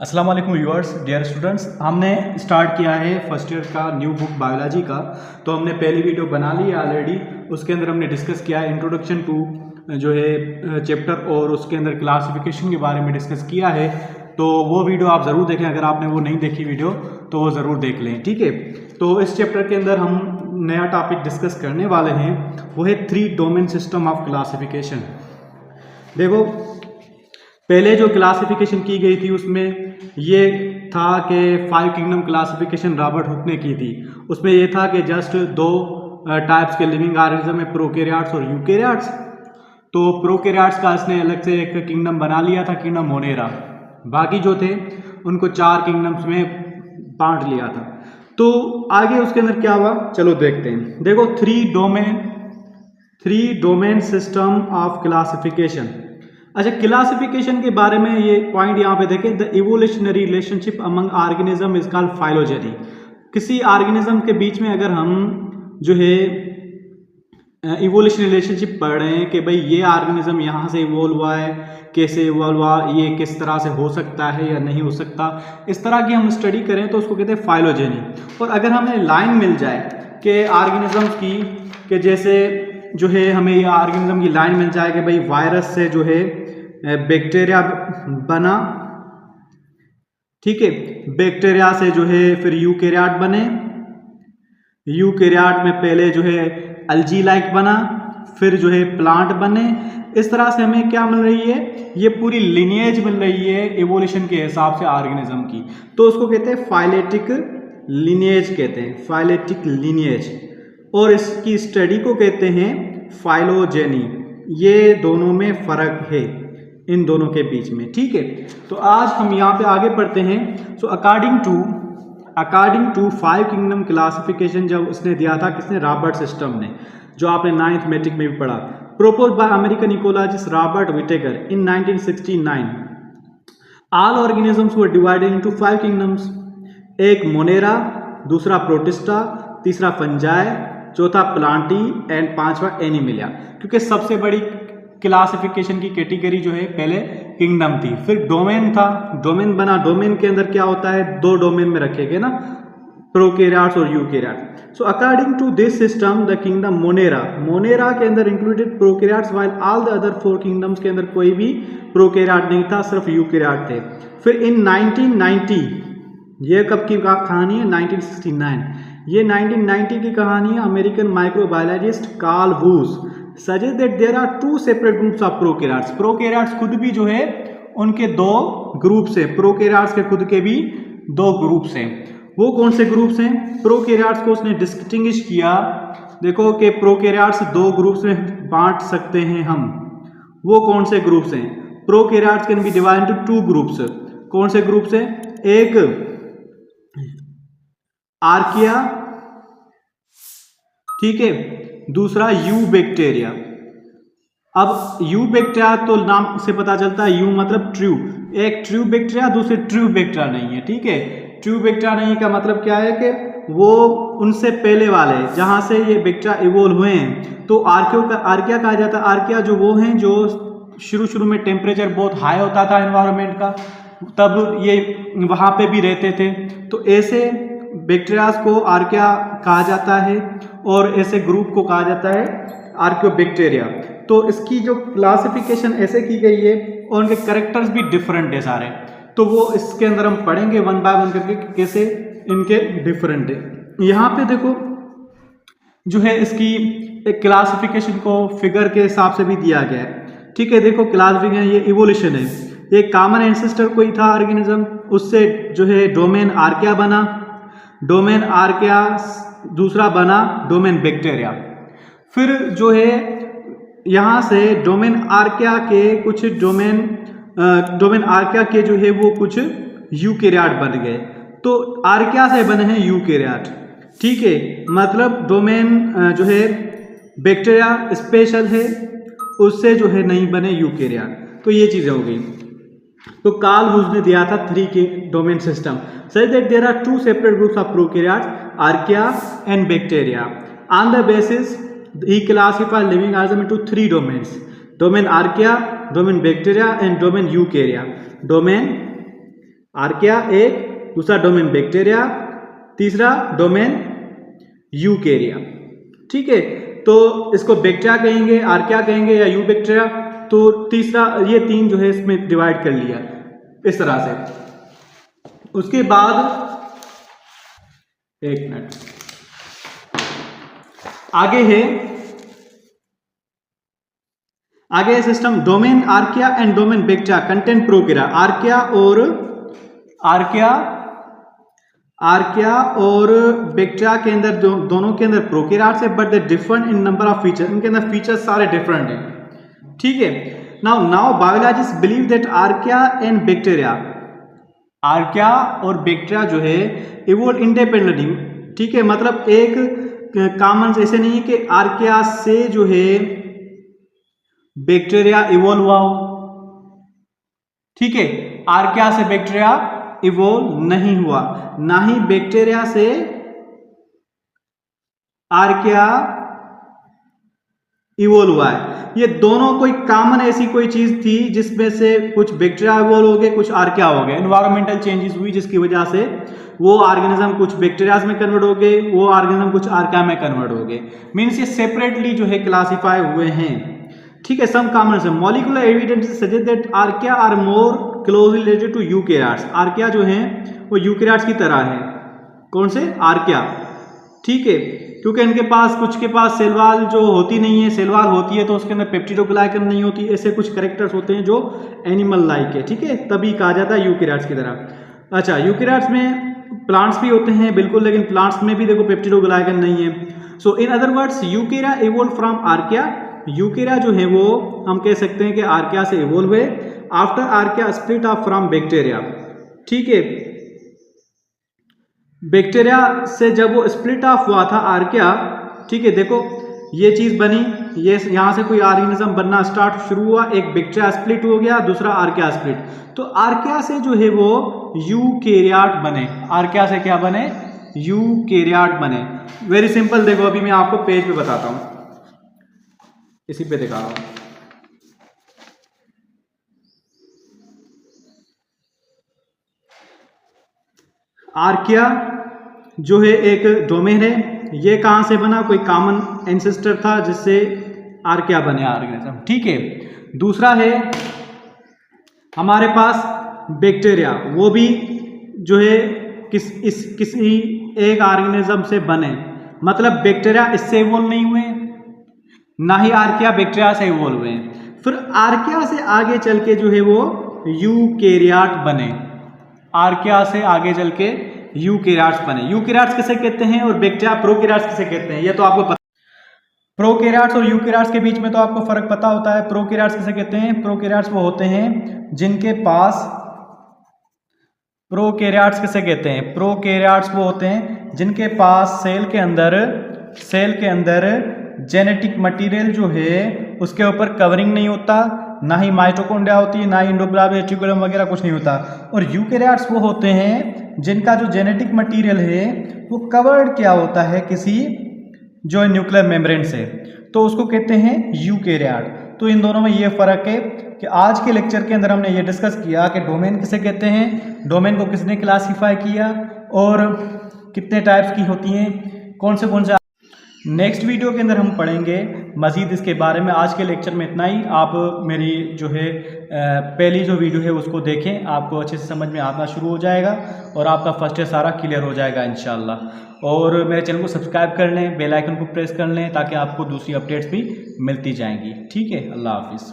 अस्सलाम वालेकुम viewers, dear students. हमने स्टार्ट किया है फर्स्ट ईयर का न्यू बुक बायोलॉजी का। तो हमने पहली वीडियो बना ली है ऑलरेडी। उसके अंदर हमने डिस्कस किया है इंट्रोडक्शन टू जो है चैप्टर, और उसके अंदर क्लासिफिकेशन के बारे में डिस्कस किया है। तो वो वीडियो आप ज़रूर देखें, अगर आपने वो नहीं देखी वीडियो तो वो ज़रूर देख लें, ठीक है। तो इस चैप्टर के अंदर हम नया टॉपिक डिस्कस करने वाले हैं, वो है 3 डोमेन सिस्टम ऑफ क्लासिफिकेशन। देखो, पहले जो क्लासिफिकेशन की गई थी उसमें ये था कि 5 किंगडम क्लासिफिकेशन रॉबर्ट हुक ने की थी। उसमें ये था कि जस्ट 2 टाइप्स के लिविंग ऑर्गेनिज्म है, प्रोकैरियोट्स और यूकैरियोट्स। तो प्रोकैरियोट्स का इसने अलग से एक किंगडम बना लिया था, किंगडम मोनेरा। बाकी जो थे उनको 4 किंगडम्स में बांट लिया था। तो आगे उसके अंदर क्या हुआ, चलो देखते हैं। देखो, 3 डोमेन सिस्टम ऑफ क्लासिफिकेशन। अच्छा, क्लासिफिकेशन के बारे में ये पॉइंट यहाँ पे देखें, the evolutionary relationship among organism is called phylogeny. किसी ऑर्गेनिज्म के बीच में अगर हम जो है इवोल्यूशन रिलेशनशिप पढ़ रहे हैं कि भाई ये ऑर्गेनिज्म यहाँ से इवोल्व हुआ है, कैसे इवोल्व हुआ, ये किस तरह से हो सकता है या नहीं हो सकता, इस तरह की हम स्टडी करें तो उसको कहते हैं फाइलोजेनी। और अगर हमें लाइन मिल जाए कि ऑर्गेनिज्म की, कि जैसे जो है हमें ये ऑर्गेनिज्म की लाइन मिल जाए कि भाई वायरस से जो है बैक्टीरिया बना, ठीक है, बैक्टीरिया से जो है फिर यूकैरियोट बने, यूकैरियोट में पहले जो है अल्जी लाइक बना, फिर जो है प्लांट बने। इस तरह से हमें क्या मिल रही है, ये पूरी लिनिएज मिल रही है इवोल्यूशन के हिसाब से ऑर्गेनिज्म की। तो उसको कहते हैं फाइलेटिक लिनिएज, कहते हैं फाइलेटिक लिनिएज। और इसकी स्टडी को कहते हैं फाइलोजेनी। ये दोनों में फर्क है इन दोनों के बीच में, ठीक है। तो आज हम यहाँ पे आगे पढ़ते हैं। So according to 5 kingdom classification जब उसने दिया था, किसने, रॉबर्ट सिस्टम ने, जो आपने 9th मैट्रिक में भी पढ़ा, propose by American ecologist Robert Whittaker in 1969। All organisms were divided into 5 kingdoms. एक मोनेरा, दूसरा प्रोटिस्टा, तीसरा फंजाई, चौथा प्लांटी एंड 5वां एनिमिलिया। क्योंकि सबसे बड़ी क्लासिफिकेशन की कैटेगरी जो है पहले किंगडम थी, फिर डोमेन था, डोमेन बना। डोमेन के अंदर क्या होता है, 2 डोमेन में रखे गए ना, प्रोकैरियोट्स और eukaryotes. So according to this system the kingdom Monera के अंदर included prokaryotes, while all the other 4 kingdoms के अंदर कोई भी प्रोकैरियोट नहीं था, सिर्फ यूकैरियोट थे। फिर इन 1990, ये कब की कहानी है, 1969, ये 1990 की कहानी है। American microbiologist Carl Woese suggest that there are 2 separate groups of prokaryotes. Prokaryotes खुद भी जो है उनके 2 ग्रुप्स हैं, प्रोकैरियोट्स के खुद के भी 2 ग्रुप्स हैं। वो कौन से ग्रुप्स हैं? प्रोकैरियोट्स को उसने डिस्टिंग्विश किया। देखो कि प्रोकैरियोट्स 2 ग्रुप्स में बांट सकते हैं हम। वो कौन से ग्रुप्स हैं? Prokaryotes can be divided into 2 groups. कौन से ग्रुप्स हैं? एक आर्किया, ठीक है, दूसरा यू बैक्टीरिया। अब यू बैक्टीरिया तो नाम से पता चलता है, यू मतलब ट्रू, एक ट्रू बैक्टीरिया, दूसरे ट्रू बैक्टीरिया नहीं है, ठीक है। ट्रू बैक्टीरिया नहीं का मतलब क्या है कि वो उनसे पहले वाले जहां से ये बैक्टीरिया इवोल्व हुए हैं, तो आर्किया कहा जाता है। आर्किया जो वो हैं जो शुरू में टेम्परेचर बहुत हाई होता था एनवायरनमेंट का, तब ये वहां पे भी रहते थे। तो ऐसे बैक्टीरियाज को आर्किया कहा जाता है, और ऐसे ग्रुप को कहा जाता है आर्कियोबैक्टीरिया। तो इसकी जो क्लासिफिकेशन ऐसे की गई है, और उनके कैरेक्टर्स भी डिफरेंट है सारे। तो वो इसके अंदर हम पढ़ेंगे 1 बाय 1 करके कैसे इनके डिफरेंट है। यहाँ पे देखो जो है इसकी एक क्लासिफिकेशन को फिगर के हिसाब से भी दिया गया है, ठीक है। देखो क्लासिफिकेशन, ये इवोल्यूशन है। एक कॉमन एंसेस्टर कोई था ऑर्गेनिज्म, उससे जो है डोमेन आर्किया बना, डोमेन आर्किया दूसरा बना डोमेन बैक्टीरिया। फिर जो है यहाँ से डोमेन आर्किया के कुछ डोमेन आर्किया के जो है वो कुछ यूकैरियोट बन गए। तो आर्किया से बने हैं यूकैरियोट, ठीक है। मतलब डोमेन जो है बैक्टीरिया स्पेशल है, उससे जो है नहीं बने यूकैरियोट। तो ये चीज़ें हो गई। तो कार्ल वूस ने दिया था 3 के domain system, such that there are 2 separate groups of prokaryotes, archaea and bacteria. On the basis he classified living organism into 3 domains: domain archaea, domain bacteria and domain eukarya. Domain archaea एक, दूसरा domain bacteria, तीसरा domain Eukarya. ठीक है, तो इसको bacteria कहेंगे, archaea कहेंगे या यूबैक्टीरिया। तो तीसरा ये तीन जो है इसमें डिवाइड कर लिया इस तरह से। उसके बाद एक मिनट आगे है system domain archaea and domain bacteria content prokarya. Archaea और बैक्टीरिया के अंदर दोनों के अंदर प्रोकैरियोट्स है, but they different in number of feature. इनके अंदर फीचर्स सारे डिफरेंट हैं। ठीक है, now biologist believe that archaea and bacteria, archaea और बैक्टीरिया जो है इवोल्व इंडिपेंडेंटली। ठीक है, मतलब एक कॉमन ऐसे नहीं है कि आर्किया से जो है बैक्टीरिया इवोल्व हुआ हो। ठीक है, आर्किया से बैक्टीरिया इवोल्व नहीं हुआ, ना ही बैक्टीरिया से आर्किया इवोल्व हुआ है। ये दोनों कोई कॉमन ऐसी कोई चीज थी जिसमें से कुछ बैक्टीरिया इवोल्व हो गए, कुछ आर्किया हो गए। एनवायरमेंटल चेंजेस हुई जिसकी वजह से वो ऑर्गेनिज्म कुछ बैक्टीरियाज में कन्वर्ट हो गए, वो ऑर्गेनिज्म कुछ आर्किया में कन्वर्ट हो गए। मीन्स ये सेपरेटली जो है क्लासिफाई हुए हैं। ठीक है, सम कॉमन से molecular evidence suggest that archaea are more closely related to eukaryotes. Archaea जो है वो यूकेरियोट्स की तरह है। कौन से? आर्किया। ठीक है, क्योंकि इनके पास कुछ के पास सेल वॉल जो होती नहीं है, सेल वॉल होती है तो उसके अंदर पेप्टिडोग्लाइकन नहीं होती। ऐसे कुछ कैरेक्टर्स होते हैं जो एनिमल लाइक है। ठीक है, तभी कहा जाता है यूकेरियोट्स की तरह। अच्छा, यूकेरियोट्स में प्लांट्स भी होते हैं बिल्कुल, लेकिन प्लांट्स में भी देखो पेप्टिडोग्लाइकन नहीं है। So in other words eukarya evolve from archaea. Eukarya जो है वो हम कह सकते हैं कि आर्किया से इवोल्व हुए after archaea split of from bacteria. ठीक है, बैक्टीरिया से जब वो स्प्लिट ऑफ हुआ था आर्किया, ठीक है, देखो ये चीज बनी, ये यहां से कोई ऑर्गेनिज्म बनना स्टार्ट शुरू हुआ। एक बैक्टीरिया स्प्लिट हो गया, दूसरा आर्किया स्प्लिट। तो आर्किया से जो है वो यूकेरियोट बने। आर्किया से क्या बने? यूकेरियोट बने। वेरी सिंपल, देखो अभी मैं आपको पेज पे बताता हूं, इसी पे दिखा रहा हूं। आर्किया जो है एक डोमेन है। ये कहां से बना? कोई कॉमन एंसेस्टर था जिससे आर्किया बने ऑर्गेनिज्म। ठीक है, दूसरा है हमारे पास बैक्टीरिया, वो भी जो है किसी एक ऑर्गेनिज्म से बने। मतलब बैक्टीरिया इससे इवोल्व नहीं हुए, ना ही आर्किया बैक्टीरिया से इवोल्व हुए। फिर आर्किया से आगे चल के जो है वो यूकेरियोट बने। आर्किया से आगे चल के यूकेरियोट्स बने। यूकेरियोट्स किसे कहते हैं और बैक्टीरिया प्रोकैरियोट्स किसे कहते हैं, ये तो आपको पता। प्रोकैरियोट्स और यूकेरियोट्स के बीच में तो आपको फर्क पता होता है। प्रोकैरियोट्स किसे कहते हैं? प्रोकैरियोट्स वो होते हैं जिनके पास, प्रोकैरियोट्स किसे कहते हैं? प्रोकैरियोट्स वो होते हैं जिनके पास सेल के अंदर जेनेटिक मटेरियल जो है उसके ऊपर कवरिंग नहीं होता, ना ही माइटोकॉन्ड्रिया होती है, ना ही एंडोप्लाज्म रेटिकुलम वगैरह कुछ नहीं होता। और यूकेरियोट्स वो होते हैं जिनका जो जेनेटिक मटेरियल है वो कवर्ड क्या होता है किसी जो न्यूक्लियर मेम्ब्रेन से, तो उसको कहते हैं यूकेरियोट। तो इन दोनों में ये फर्क है कि आज के लेक्चर के अंदर हमने ये डिस्कस किया कि डोमेन किसे कहते हैं, डोमेन को किसने क्लासीफाई किया और कितने टाइप्स की होती हैं, कौन से। नेक्स्ट वीडियो के अंदर हम पढ़ेंगे मज़ीद इसके बारे में। आज के लेक्चर में इतना ही। आप मेरी जो है पहली जो वीडियो है उसको देखें, आपको अच्छे से समझ में आना शुरू हो जाएगा और आपका फर्स्ट ईयर सारा क्लियर हो जाएगा इंशाल्लाह। और मेरे चैनल को सब्सक्राइब कर लें, बेल आइकन को प्रेस कर लें ताकि आपको दूसरी अपडेट्स भी मिलती जाएंगी। ठीक है, अल्लाह हाफिज़।